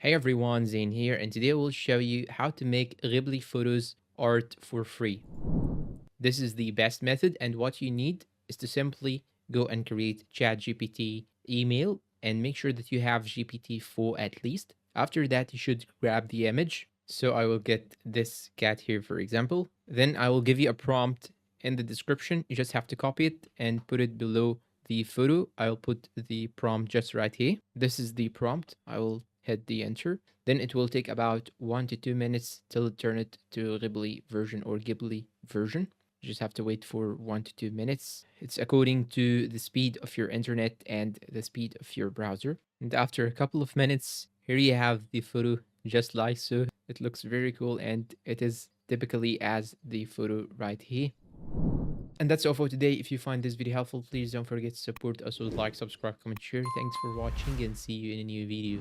Hey everyone, Zain here, and today I will show you how to make Ghibli photos art for free. This is the best method, and what you need is to simply go and create ChatGPT email and make sure that you have GPT-4 at least. After that, you should grab the image. So I will get this cat here, for example. Then I will give you a prompt in the description. You just have to copy it and put it below the photo. I'll put the prompt just right here. This is the prompt. I will hit the enter. Then it will take about 1 to 2 minutes till it turn it to Ghibli version or Ghibli version. You just have to wait for 1 to 2 minutes. It's according to the speed of your internet and the speed of your browser. And after a couple of minutes, here you have the photo just like so. It looks very cool and it is typically as the photo right here. And that's all for today. If you find this video helpful, please don't forget to support us with like, subscribe, comment, share. Thanks for watching and see you in a new video.